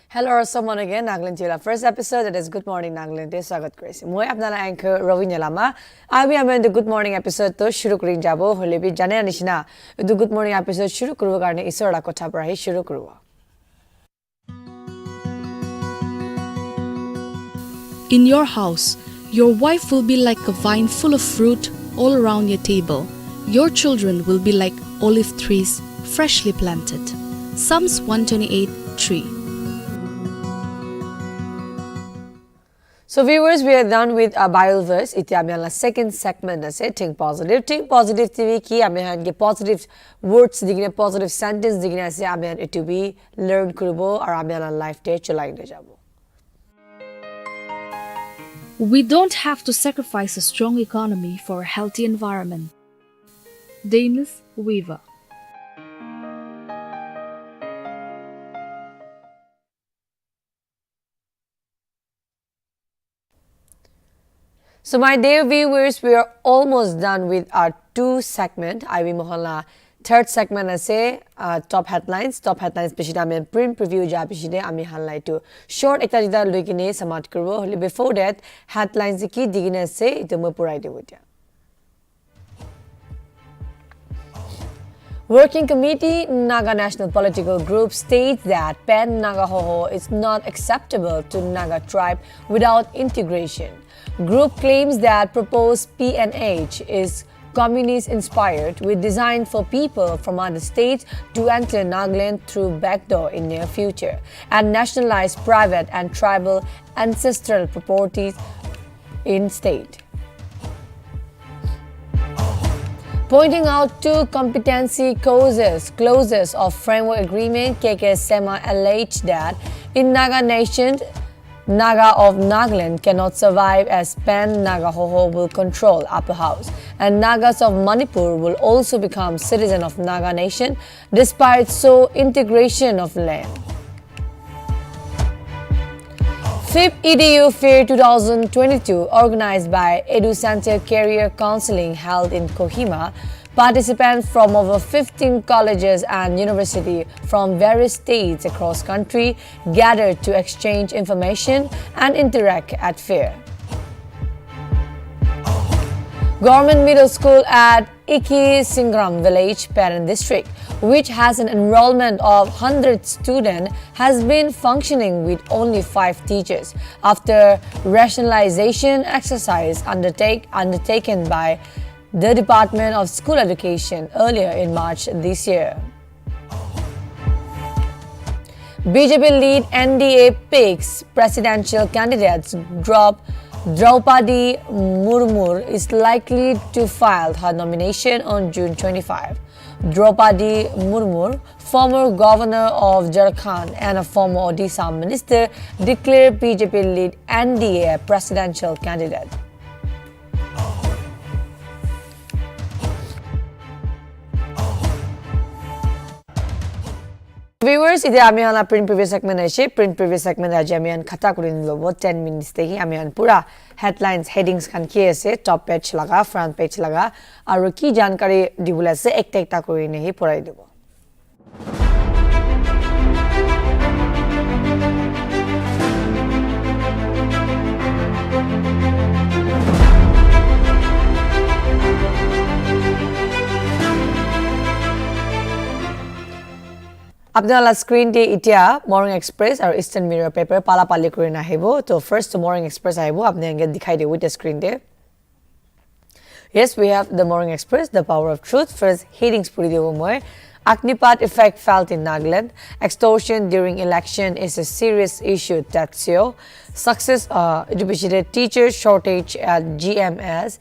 Hello or someone again, Nagaland Jila. First episode, that is Good Morning Nagaland. Swagat Grace. Moi apnala anchor Ravi Nyalama. Abi ame the Good Morning episode to shuru kurin jabo. Holebi jane anishina. The Good Morning episode shuru kuruwa karne isor la kotha para hi shuru kuruwa. In your house, your wife will be like a vine full of fruit all around your table. Your children will be like olive trees freshly planted. Psalms 128:3. So viewers, we are done with a Bible verse. Iti ame second segment na se think positive. Think positive TV ki ame han positive words digine positive sentence digine ase ame it to be learn kurubo or ame life day cholai de jabo. We don't have to sacrifice a strong economy for a healthy environment. Dennis Weaver. So my dear viewers, we are almost done with our two segment. Ivy Mohala third segment ase top headlines. Top headlines pishida ame print preview ja pishide ami highlight to short ekta jida loikine samat kurbo. Holi before that headlines ki digine ase itu mo purai debu tia. Working Committee Naga National Political Group states that Pen Naga Hoho is not acceptable to Naga tribe without integration. Group claims that proposed PNH is communist-inspired with design for people from other states to enter Nagaland through backdoor in near future and nationalize private and tribal ancestral properties in state. Pointing out two competency clauses of framework agreement, KK Sema alleged that in Naga Nation, Naga of Nagaland cannot survive as Pen Naga Hoho will control upper house and Nagas of Manipur will also become citizen of Naga Nation despite so integration of land. 5th EDU Fair 2022 organized by Edu Center Career Counseling held in Kohima. Participants from over 15 colleges and universities from various states across country gathered to exchange information and interact at fair. Government Middle School at Iki Singram Village Parent District, which has an enrollment of 100 students, has been functioning with only 5 teachers after rationalization exercise undertaken by the Department of School Education earlier in March this year. BJP lead NDA picks presidential candidates Draupadi Murmu is likely to file her nomination on June 25. Draupadi Murmu, former governor of Jharkhand and a former Odisha minister, declared BJP lead NDA presidential candidate. Viewers, ite ami hala print preview segment aise. Print preview segment aji ami an khata kurin lobo 10 minutes te hi ami an pura headlines headings khan ki ase top page laga front page laga aru ki jankari dibula ase ekta ekta kori ne hi porai debo. Apnala screen day itia Morning Express or Eastern Mirror paper pala pali kuri na hibo. So first Morning Express aibo apne ange dikhai de with the screen day. Yes, we have the Morning Express, the power of truth. First headings puri debo moi. Agnipat effect felt in Nagaland. Extortion during election is a serious issue. Tatsio. Success teacher shortage at GMS.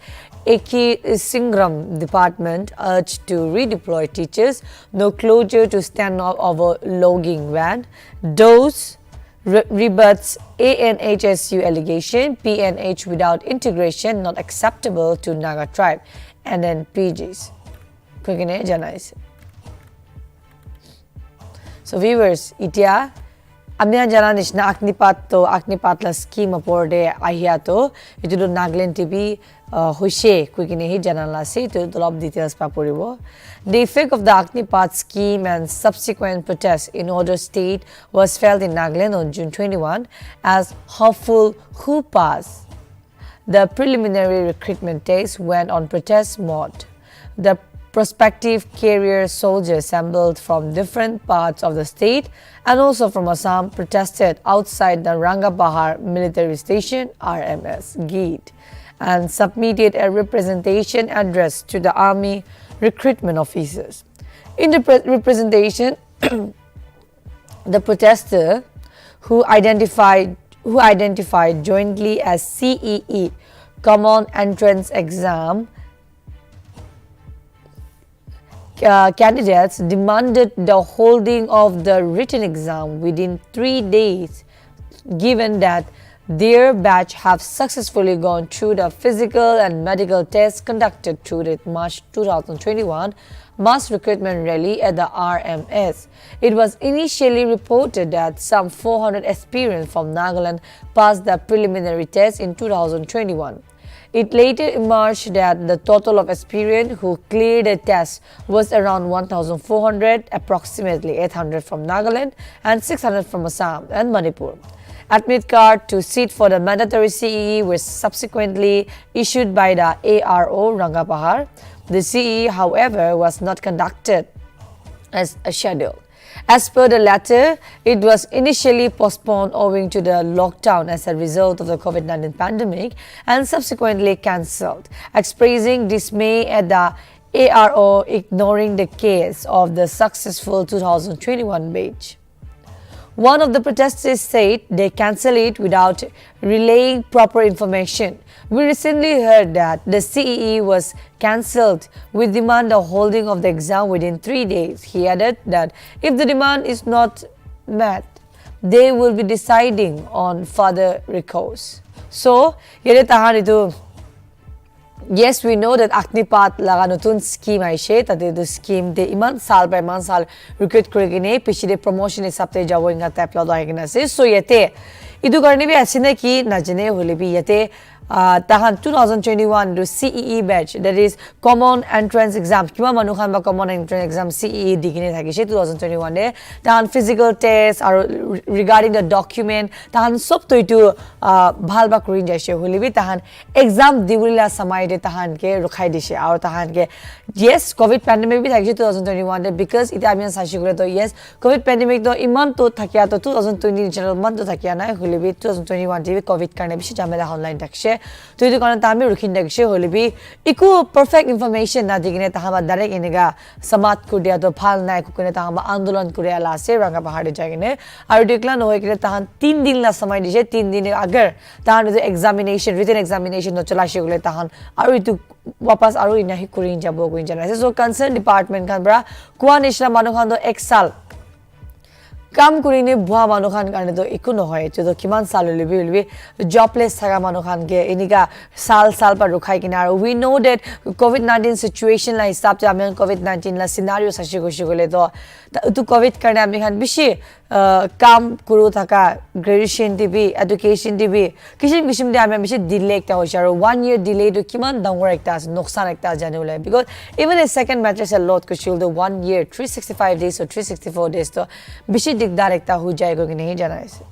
Eki Singram department urged to redeploy teachers. No closure to standoff over logging van. Dose rebuts ANHSU allegation. PNH without integration not acceptable to Naga tribe. And then PGs. So viewers, itia Amnia jana nishna Agnipat la scheme aporde ahia to itu do Nagaland TV hoise kuikine hi jana la se to dolop details pa poribo. The effect of the Agnipat scheme and subsequent protests in other state was felt in Nagaland on June 21 as hopeful who passed. The preliminary recruitment test went on protest mode. The prospective career soldiers assembled from different parts of the state and also from Assam protested outside the Rangapahar military station RMS gate and submitted a representation address to the army recruitment officers. In the representation, the protester who identified jointly as CEE Common Entrance Exam candidates demanded the holding of the written exam within 3 days, given that their batch have successfully gone through the physical and medical tests conducted through the March 2021 mass recruitment rally at the RMS. It was initially reported that some 400 aspirants from Nagaland passed the preliminary test in 2021. It later emerged that the total of aspirants who cleared the test was around 1,400, approximately 800 from Nagaland and 600 from Assam and Manipur. Admit card to sit for the mandatory CEE was subsequently issued by the ARO Rangapahar. The CEE, however, was not conducted as scheduled. As per the latter, it was initially postponed owing to the lockdown as a result of the COVID-19 pandemic and subsequently cancelled, expressing dismay at the ARO ignoring the case of the successful 2021 batch. One of the protesters said they cancelled it without relaying proper information. We recently heard that the CEE was cancelled with demand of holding of the exam within 3 days. He added that if the demand is not met, they will be deciding on further recourse. So, yere tahan itu yes, we know that Agnipat laga notun scheme aishe tate the scheme de iman sal recruit kurigine pichide promotion hisapte jabo inga type la daigina ase. So yete idu karne bi asine ki najane hole bi yete tahan 2021 to CEE batch, that is common entrance exam kima manukhan ba common entrance exam CEE digine thakise 2021 de tahan physical test or regarding the document tahan sob to itu bhal ba kurin jaise hole bi tahan exam dibulila samai de tahan ke rukhai dise aur tahan ke yes covid pandemic bi thakise 2021 de because ita amian sashi kore to yes covid pandemic to iman to thakia to 2020 channel man to thakia na hole bi 2021 de covid karne bishi jamela online thakse to itu karone tami rukhin dakse hole bi iku perfect information na digine tahama direct inega samat kudia to phal nai ku kone tahama andolan kure ala ase ranga pahade jagine aru dekla no hoy kire tahan 3 din la samay dise 3 din agar tahan examination written examination no chala shegule tahan aru itu wapas aru inahi kurin jabo kuin jana so concerned department kan bra kuan ishla manu khan do ek sal কাম কৰিনে বুয়া মানুখান কাৰণে তো একো নহয় এটো তো কিমান সাল লিবি jobless থাকা মানুখান কে এনিকা সাল পা ৰখাই কিনা আৰু we know that covid-19 situation la hisab te আমি covid-19 la scenario সাসি গসি গলে তো covid কাৰণে আমি খান বেছি কাম কৰো থাকা গ্ৰেজুৱেচন দিবি এডুকেশন দিবি কিছিম দে আমি বেছি ডিলে একটা হৈছে আৰু 1 year delay to কিমান ডাঙৰ একটা আছে নোকসান একটা জানিলে because even a second matters a lot kuchil the 1 year 365 days or 364 days to বেছি দিগদার একটা হৈ যায় গো কিনে জানা আছে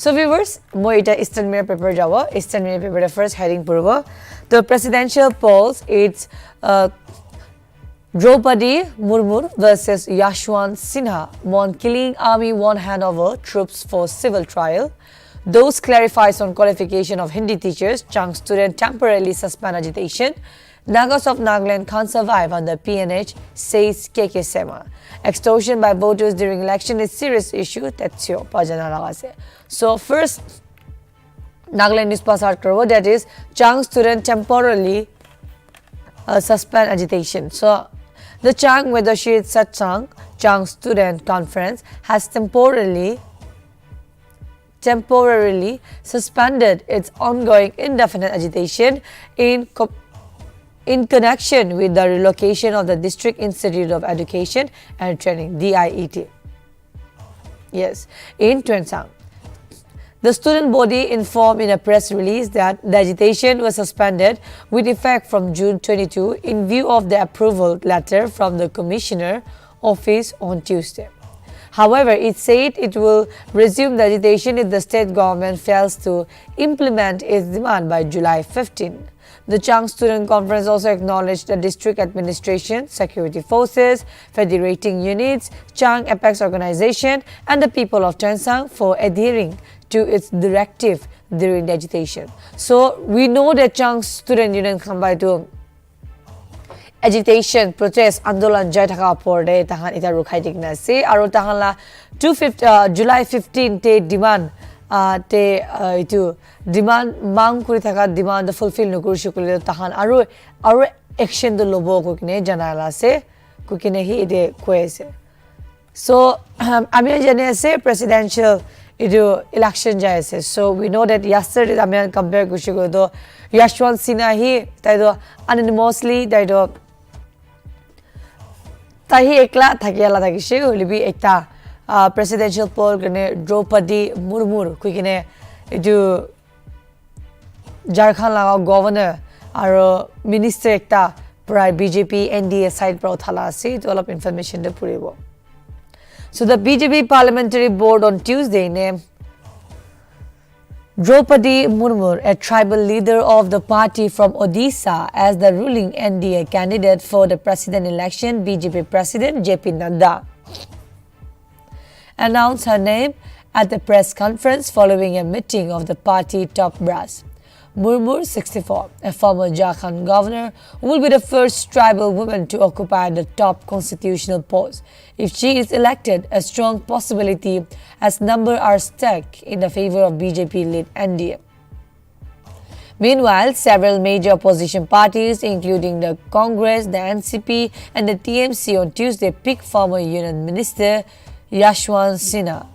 So viewers, moi eta Eastern Mirror paper jabo. Eastern Mirror paper the first heading purbo. The presidential polls it's Draupadi Murmu versus Yashwant Sinha won killing army won handover troops for civil trial. Those clarifies on qualification of Hindi teachers. Chang student temporarily suspend agitation. Nagas of Nagaland can't survive under PNH, says KK Sema. Extortion by voters during election is serious issue. That's your pajana lagase. So first, Nagaland news pass out karbo, that is Chang student temporarily suspend agitation. So the Chang Vedashit Satsang Chang student conference has temporarily suspended its ongoing indefinite agitation in connection with the relocation of the District Institute of Education and Training, DIET. Yes, in Tuensang. The student body informed in a press release that the agitation was suspended with effect from June 22 in view of the approval letter from the Commissioner Office on Tuesday. However, it said it will resume the agitation if the state government fails to implement its demand by July 15. The Chang Student Conference also acknowledged the district administration, security forces, federating units, Chang Apex Organization, and the people of Tuensang for adhering to its directive during the agitation. So we know that Chang Student Union come by to agitation, protest, andolan jai thaka porde tahan ita rukhai dikna ase aro tahan la July 15 te demand itu demand mang kuri thaka demand fulfill no kuri shukule tahan aro action do lobo ko kine janala se ko kine hi ide koese. So ami jane ase presidential itu election jai ase. So we know that yesterday ami compare kushiko do Yashwant Sinha hi taido anonymously taido tahi ekla thakiala thakise holibi ekta presidential poll kene Draupadi Murmu kuikine etu Jharkhand laga governor aro minister ekta prai BJP NDA side pra uthala ase to all of information de puribo. So the BJP parliamentary board on Tuesday named Draupadi Murmu, a tribal leader of the party from Odisha, as the ruling NDA candidate for the president election. BJP President JP Nadda announced her name at the press conference following a meeting of the party top brass. Murmu, 64, a former Jharkhand governor, will be the first tribal woman to occupy the top constitutional post. If she is elected, a strong possibility as numbers are stacked in the favor of BJP-led NDA. Meanwhile, several major opposition parties, including the Congress, the NCP, and the TMC, on Tuesday picked former Union Minister Yashwant Sinha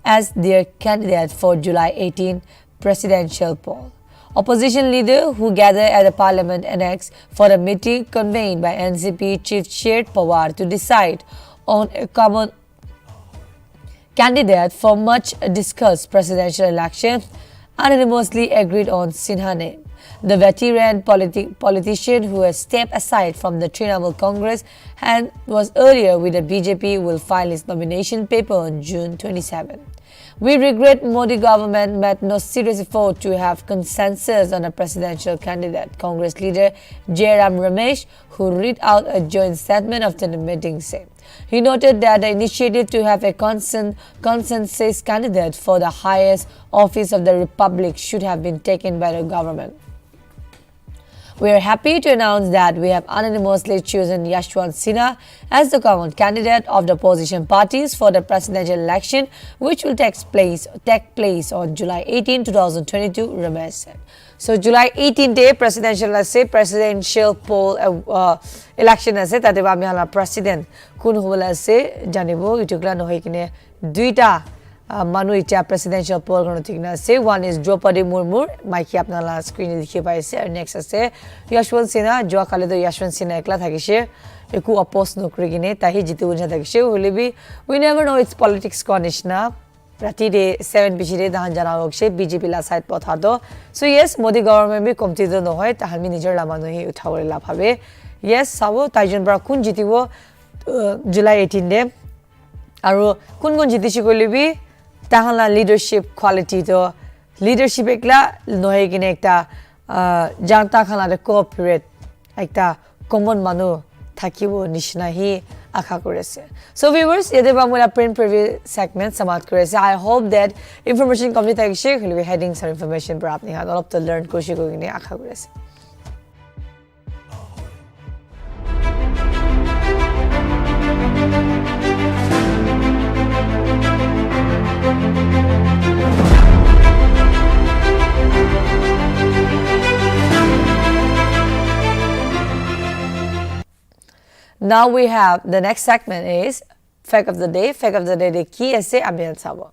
as their candidate for July 18 presidential poll. Opposition leader who gathered at the Parliament Annex for a meeting convened by NCP Chief Sher Pawar to decide on a common candidate for much discussed presidential election unanimously agreed on Sinha name. The veteran politician who has stepped aside from the Trinamool Congress and was earlier with the BJP will file his nomination paper on June 27. We regret Modi government made no serious effort to have consensus on a presidential candidate, Congress leader Jairam Ramesh, who read out a joint statement after the meeting, said. He noted that the initiative to have a consensus candidate for the highest office of the republic should have been taken by the government. We are happy to announce that we have unanimously chosen Yashwant Sinha as the common candidate of the opposition parties for the presidential election, which will take place on July 18, 2022, Ramesh said. So July 18 day presidential poll election ase tate ba ami president kun hola ase janibo itukla no hoikine duita manu ita presidential poll kono thikna ase. One is Draupadi Murmu, maiki apnala screen dikhi paise, and next ase Yashwant Sinha. Jo kale to Yashwant Sinha ekla thakise eku oppose nokri kine tahi jitu unja thakise holebi we never know, it's politics konishna rati de 7 bichire dahan jana hokshe BJP la side potha do. So yes, Modi government bi komti do no hoy tahami nijor la manu hi uthawore la bhabe. Yes, sabo taijon bra kun jitibo July 18 de aru kun jitishi kolebi tahanla leadership quality to leadership ekla nohe kine ekta janta khala de cooperate ekta common manu thakibo nishna hi akha korese. So viewers, yede ba mula print preview segment samat korese. I hope that information complete thakise will be heading some information par apni hat all of the learn koshi ko kine akha korese. Now we have the next segment is Fact of the Day. Fact of the Day de ki ase abyan sabo.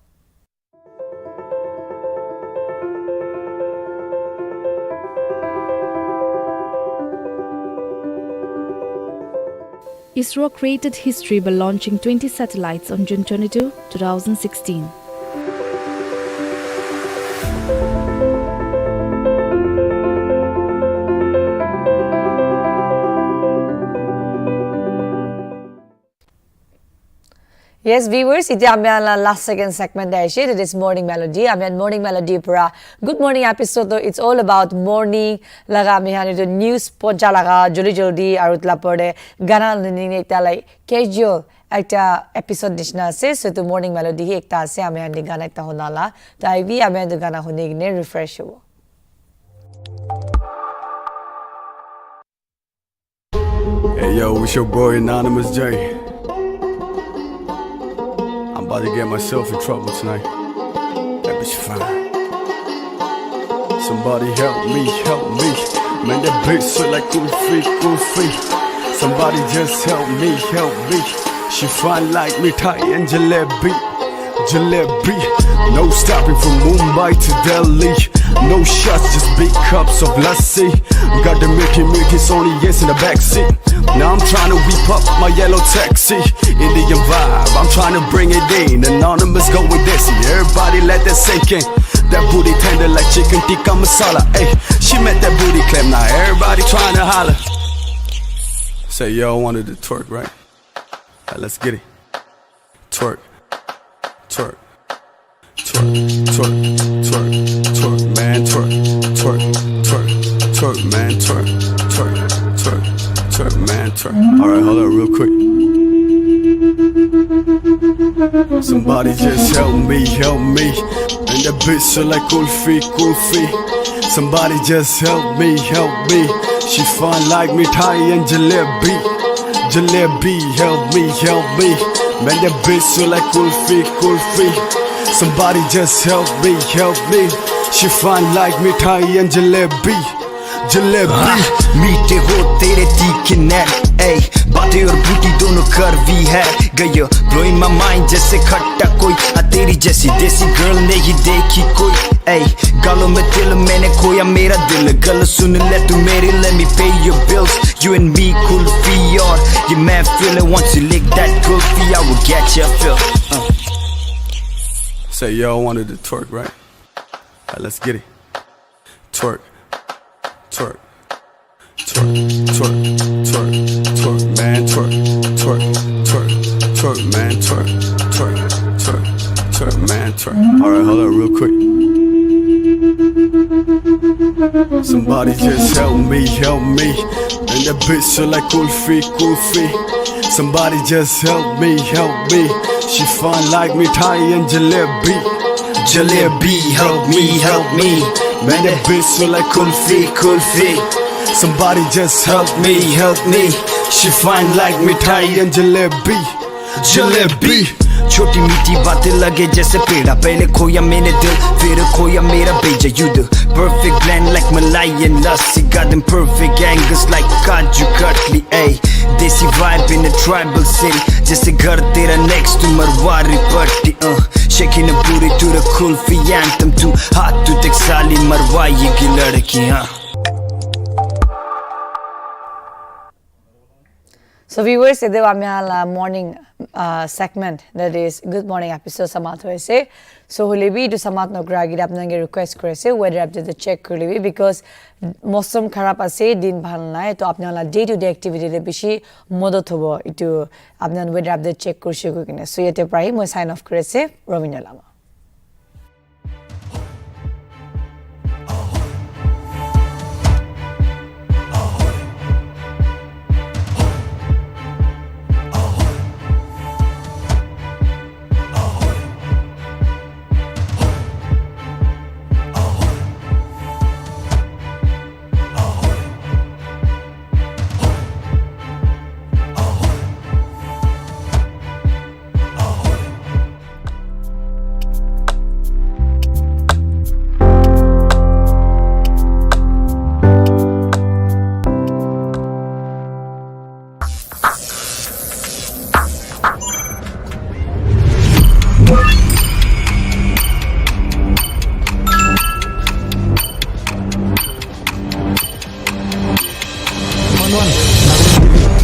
ISRO created history by launching 20 satellites on June 22, 2016. Yes, viewers, iti amyan last second segment da ishe. It is Morning Melody. Amyan Morning Melody pura Good Morning episode. It's all about morning laga amyan ito news poja laga jolly aru tlapode gana nini ekta like casual ekta episode nishna ase. So to Morning Melody hi ekta ase amyan ni gana ekta honala. Tai vi amyan to gana hone gine refresh hobo. Hey yo, it's your boy Anonymous J. I'm about to get myself in trouble tonight. That bitch fine. Somebody help me, help me. Man, that bitch so like goofy. Somebody just help me, help me. She fine like mithai and jalebi. No stopping from Mumbai to Delhi. No shots, just big cups of lassi. Got the Mickey Sony yes in the backseat. Now I'm trying to whip up my yellow taxi. Indian vibe, I'm trying to bring it in. Anonymous go with this. Everybody let that sink in. That booty tender like chicken tikka masala. Ay, she met that booty clap. Now everybody trying to holler. Say yo, I wanted to twerk, right? Alright, let's get it. Twerk, man, twerk, man, twerk, man, twerk. Alright, hold on real quick. Somebody just help me. And that bitch so like goofy. Somebody just help me. She fine like mithai and jalebi. Help me. Man, that bitch so like goofy. Somebody just help me. She fine like mithai and jalebi. मीठे हो तेरे तीखे नैन ऐ बातें और बूटी दोनों करवी है गयो blowing my mind जैसे खट्टा कोई तेरी जैसी देसी गर्ल नहीं देखी कोई ऐ गालों में दिल मैंने खोया मेरा दिल गल सुन ले तू मेरी let me pay your bills you and me kulfi और ये मैं feeling once you lick that kulfi I will get your feel Say yo, I wanted to twerk, right? Alright, let's get it. Twerk, man, twerk, man, twerk, man, twerk. Alright, hold on real quick. Somebody just help me. And that bitch so like goofy. Somebody just help me. She fine like mithai and jalebi. Help me. Man, that bitch so like goofy. Somebody just help me. She fine like mithai and jalebi. छोटी मीठी बातें लगे जैसे पेड़ा पहले खोया मैंने दिल फिर खोया मेरा बेजा you the perfect blend like malai and lassi got them perfect angles like kaju katli ay desi vibe in a tribal city जैसे घर तेरा next to marwari patti shaking a booty to the kulfi anthem too hot to take sali marwayi की लड़की हाँ So viewers, today we have morning segment that is Good Morning episode samat hoise. So holebi to samat no gragi apnange request korese weather update check korlebi because मौसम खराब ase din bhal nai to apnala day to day activity le beshi modot hobo itu apnan weather update check korse ko kine so yete prai moi sign off korese Ravindra Lama